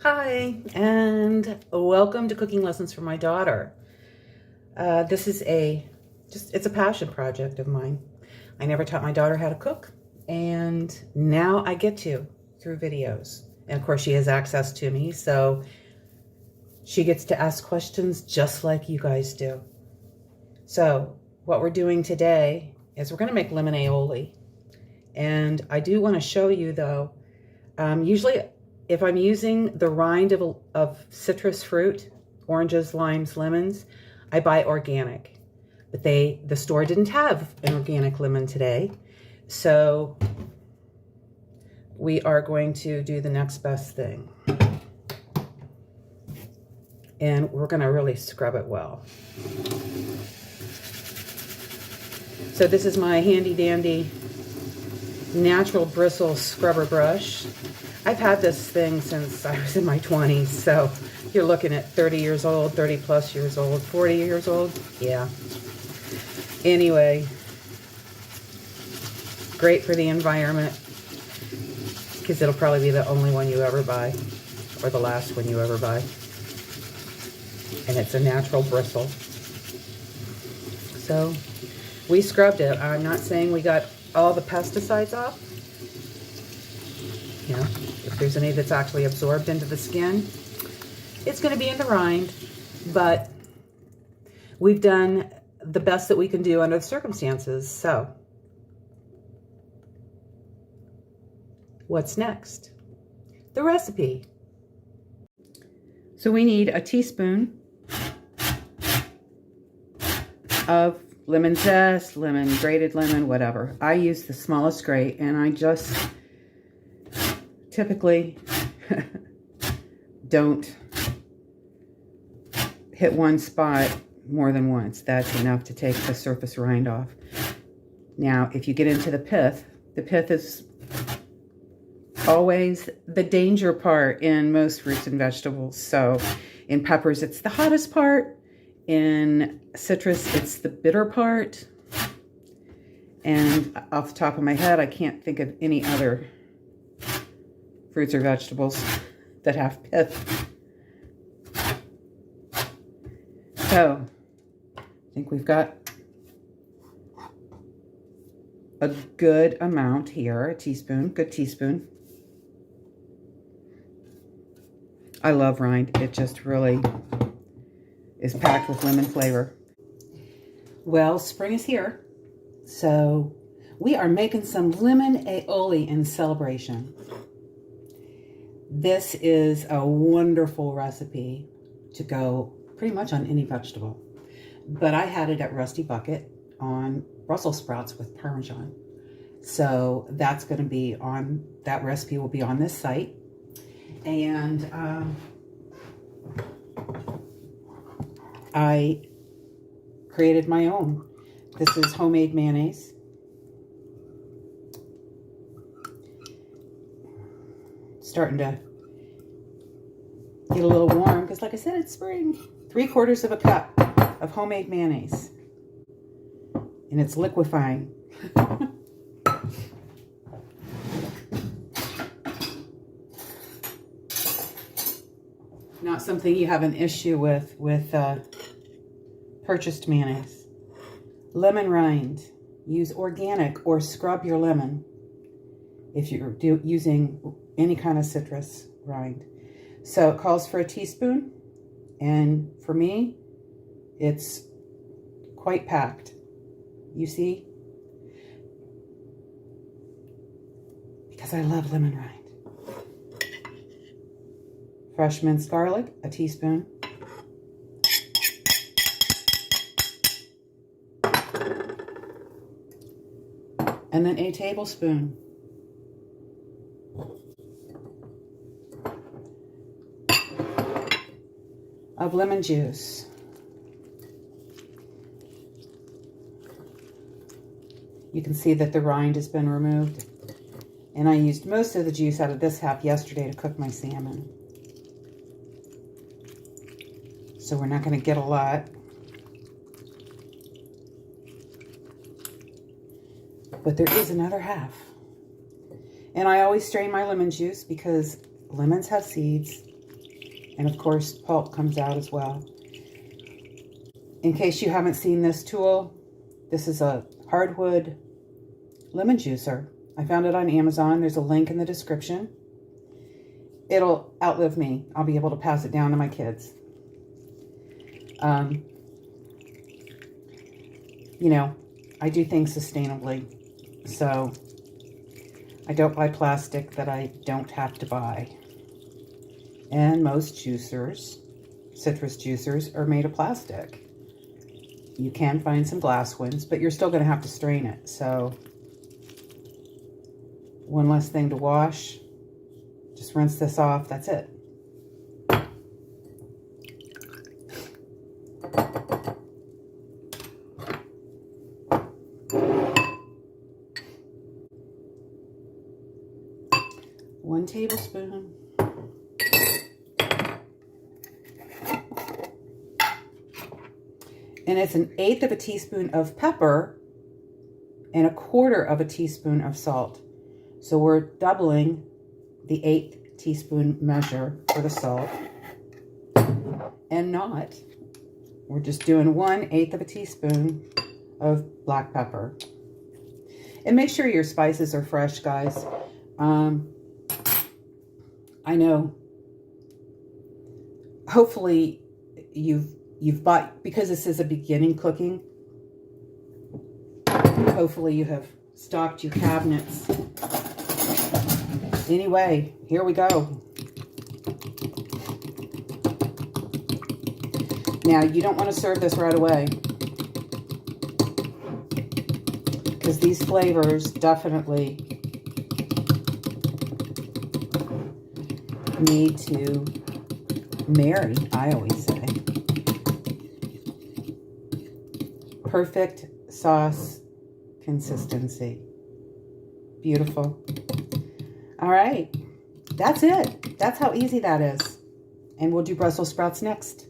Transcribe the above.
Hi, and welcome to Cooking Lessons for My Daughter. This is it's a passion project of mine. I never taught my daughter how to cook, and now I get to through videos. And of course, she has access to me, so she gets to ask questions just like you guys do. So what we're doing today is we're going to make lemon aioli. And I do want to show you, though, usually if I'm using the rind of citrus fruit, oranges, limes, lemons, I buy organic. But the store didn't have an organic lemon today. So we are going to do the next best thing. And we're going to really scrub it well. So this is my handy dandy natural bristle scrubber brush. I've had this thing since I was in my 20s, so you're looking at 30 years old, 30 plus years old, 40 years old, yeah. Anyway, great for the environment, because it'll probably be the only one you ever buy, or the last one you ever buy. And it's a natural bristle. So, we scrubbed it. I'm not saying we got all the pesticides off. You know, if there's any that's actually absorbed into the skin, it's going to be in the rind, but we've done the best that we can do under the circumstances. So, what's next? The recipe. So we need a teaspoon of lemon zest, grated lemon, whatever. I use the smallest grate, and I just typically don't hit one spot more than once. That's enough to take the surface rind off. Now, if you get into the pith is always the danger part in most fruits and vegetables. So in peppers, it's the hottest part. In citrus, it's the bitter part. And off the top of my head, I can't think of any other fruits or vegetables that have pith. So, I think we've got a good amount here, a teaspoon, good teaspoon. I love rind. It just really is packed with lemon flavor. Well, spring is here, so we are making some lemon aioli in celebration. This is a wonderful recipe to go pretty much on any vegetable, but I had it at Rusty Bucket on Brussels sprouts with Parmesan. So that's going to be on, that recipe will be on this site. And I created my own. This is homemade mayonnaise. Starting to get a little warm because, like I said, it's spring. 3/4 of a cup of homemade mayonnaise, and it's liquefying. Not something you have an issue with purchased mayonnaise. Lemon rind. Use organic or scrub your lemon if you're using any kind of citrus rind. So it calls for a teaspoon, and for me, it's quite packed. You see? Because I love lemon rind. Fresh minced garlic, a teaspoon. And then a tablespoon of lemon juice. You can see that the rind has been removed. And I used most of the juice out of this half yesterday to cook my salmon. So we're not going to get a lot. But there is another half. And I always strain my lemon juice because lemons have seeds And of course, pulp comes out as well. In case you haven't seen this tool, this is a hardwood lemon juicer. I found it on Amazon. There's a link in the description. It'll outlive me. I'll be able to pass it down to my kids. You know, I do things sustainably, so I don't buy plastic that I don't have to buy. And most juicers, citrus juicers, are made of plastic. You can find some glass ones, but you're still going to have to strain it. So one less thing to wash. Just rinse this off. That's it. One tablespoon. And it's 1/8 of a teaspoon of pepper and 1/4 of a teaspoon of salt. So we're doubling the 1/8 teaspoon measure for the salt. And not, we're just doing 1/8 of a teaspoon of black pepper. And make sure your spices are fresh, guys. I know, hopefully you've bought, because this is a beginning cooking, hopefully you have stocked your cabinets. Anyway, here we go. Now, you don't want to serve this right away, because these flavors definitely need to marry, I always say. Perfect sauce consistency. Beautiful. All right, that's it. That's how easy that is. And we'll do Brussels sprouts next.